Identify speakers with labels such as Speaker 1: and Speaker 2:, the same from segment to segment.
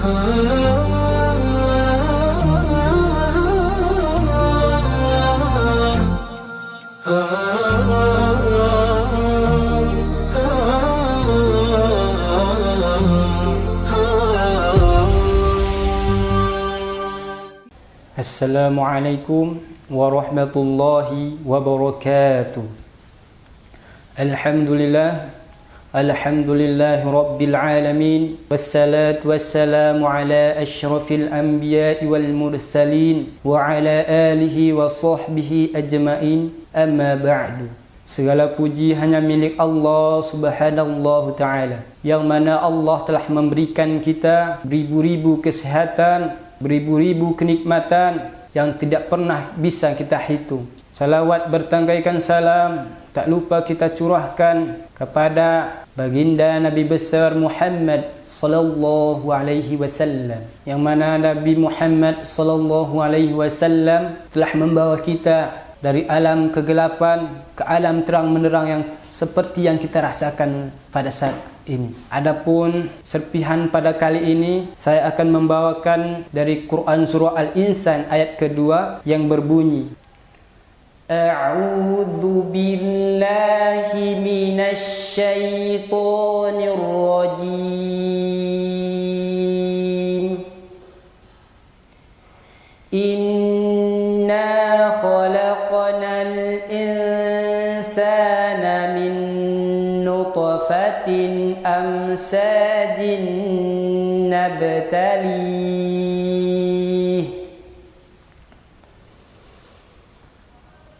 Speaker 1: Assalamualaikum warahmatullahi wabarakatuh. Alhamdulillahi rabbil alamin. Wassalatu wassalamu ala asyrafil anbiya'i wal mursalin wa ala alihi wa sahbihi ajma'in. Amma ba'du. Segala puji hanya milik Allah subhanahu ta'ala, yang mana Allah telah memberikan kita beribu-ribu kesehatan, beribu-ribu kenikmatan yang tidak pernah bisa kita hitung. Salawat bertanggaikan salam tak lupa kita curahkan kepada baginda Nabi besar Muhammad sallallahu alaihi wasallam, yang mana Nabi Muhammad sallallahu alaihi wasallam telah membawa kita dari alam kegelapan ke alam terang menerang yang seperti yang kita rasakan pada saat ini. Adapun serpihan pada kali ini saya akan membawakan dari Quran surah Al-Insan ayat kedua yang berbunyi, A'udzu billahi minasy syaithanir rajim. Inna khalaqnal insana min nutfatin amsajin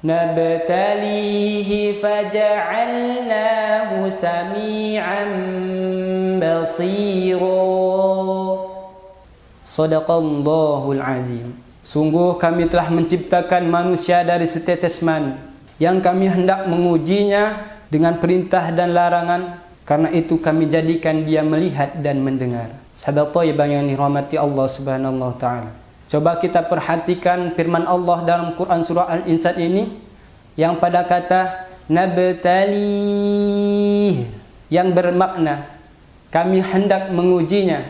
Speaker 1: nabtalihi faja'alnahu sami'an basira. Shadaqallahul azim. Sungguh kami telah menciptakan manusia dari setetes mani, yang kami hendak mengujinya dengan perintah dan larangan. Karena itu kami jadikan dia melihat dan mendengar. Sahabat thayyibah yang dirahmati Allah subhanahu ta'ala, coba kita perhatikan firman Allah dalam Quran surah Al-Insan ini, yang pada kata nabtali, yang bermakna kami hendak mengujinya.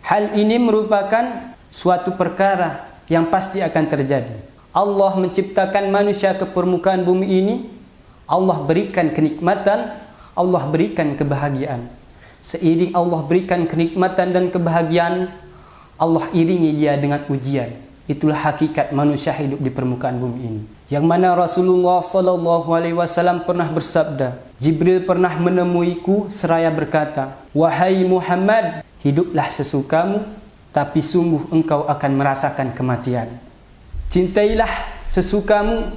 Speaker 1: Hal ini merupakan suatu perkara yang pasti akan terjadi. Allah menciptakan manusia ke permukaan bumi ini, Allah berikan kenikmatan, Allah berikan kebahagiaan. Seiring Allah berikan kenikmatan dan kebahagiaan, Allah iringi dia dengan ujian. Itulah hakikat manusia hidup di permukaan bumi ini. Yang mana Rasulullah sallallahu alaihi wasallam pernah bersabda, Jibril pernah menemuiku seraya berkata, "Wahai Muhammad, hiduplah sesukamu, tapi sungguh engkau akan merasakan kematian. Cintailah sesukamu,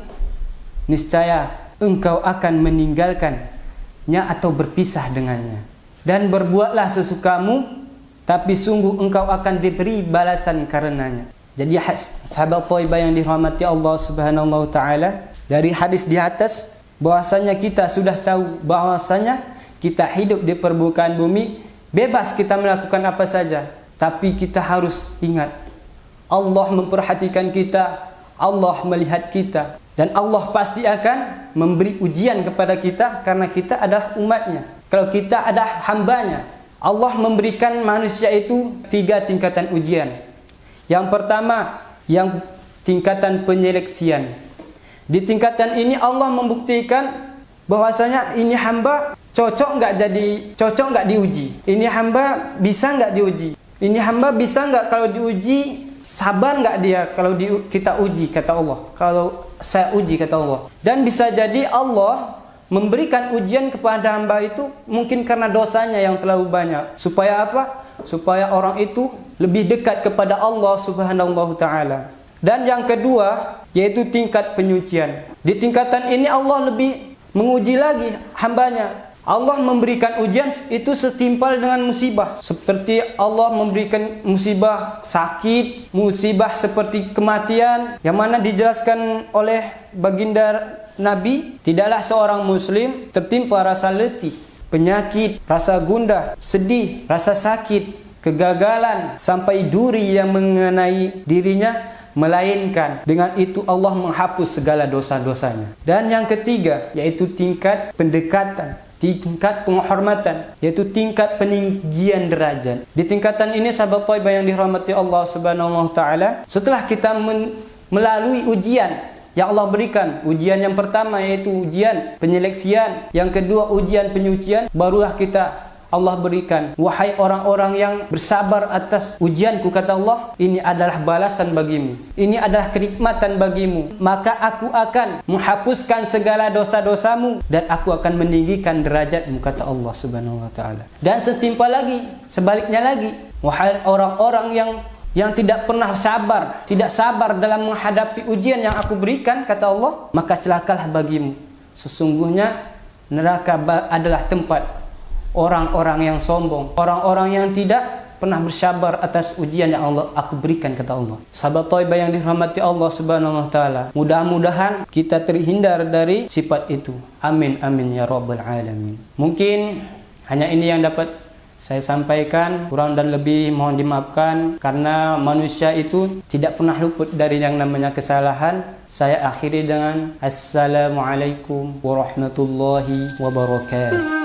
Speaker 1: niscaya engkau akan meninggalkannya atau berpisah dengannya. Dan berbuatlah sesukamu, tapi sungguh engkau akan diberi balasan karenanya." Jadi sahabat thayyibah yang dirahmati Allah subhanahu ta'ala, dari hadis di atas bahwasanya kita sudah tahu bahwasanya kita hidup di permukaan bumi bebas kita melakukan apa saja, tapi kita harus ingat Allah memperhatikan kita, Allah melihat kita, dan Allah pasti akan memberi ujian kepada kita karena kita adalah umatnya. Kalau kita adalah hambanya, Allah memberikan manusia itu 3 tingkatan ujian. Yang pertama, yang tingkatan penyeleksian. Di tingkatan ini Allah membuktikan bahwasanya ini hamba cocok nggak diuji. Ini hamba bisa nggak diuji. Ini hamba bisa nggak kalau diuji, sabar nggak dia kalau kita uji, kata Allah. Kalau saya uji, kata Allah. Dan bisa jadi Allah memberikan ujian kepada hamba itu mungkin karena dosanya yang terlalu banyak. Supaya apa? Supaya orang itu lebih dekat kepada Allah subhanahu ta'ala. Dan yang kedua, yaitu tingkat penyucian. Di tingkatan ini Allah lebih menguji lagi hambanya. Allah memberikan ujian itu setimpal dengan musibah. Seperti Allah memberikan musibah sakit, musibah seperti kematian, yang mana dijelaskan oleh baginda Nabi, tidaklah seorang muslim tertimpa rasa letih, penyakit, rasa gundah, sedih, rasa sakit, kegagalan, sampai duri yang mengenai dirinya, melainkan dengan itu Allah menghapus segala dosa-dosanya. Dan yang ketiga, yaitu tingkat pendekatan, tingkat penghormatan, yaitu tingkat peninggian derajat. Di tingkatan ini sahabat Thaibah yang dirahmati Allah Subhanahu wa taala, setelah kita melalui ujian yang Allah berikan, ujian yang pertama yaitu ujian penyeleksian, yang kedua ujian penyucian, barulah kita Allah berikan, wahai orang-orang yang bersabar atas ujianku, kata Allah, ini adalah balasan bagimu, ini adalah kenikmatan bagimu, maka aku akan menghapuskan segala dosa-dosamu dan aku akan meninggikan derajatmu, kata Allah Subhanahu wa taala. Dan setimpal lagi, sebaliknya lagi, wahai orang-orang yang tidak pernah sabar, tidak sabar dalam menghadapi ujian yang aku berikan, kata Allah, maka celakalah bagimu, sesungguhnya neraka adalah tempat orang-orang yang sombong, orang-orang yang tidak pernah bersabar atas ujian yang aku berikan, kata Allah. Sahabat Thaibah yang dirahmati Allah Subhanahu wa taala, mudah-mudahan kita terhindar dari sifat itu. Amin amin ya rabbal alamin. Mungkin hanya ini yang dapat saya sampaikan, kurang dan lebih mohon dimaafkan karena manusia itu tidak pernah luput dari yang namanya kesalahan. Saya akhiri dengan assalamualaikum warahmatullahi wabarakatuh.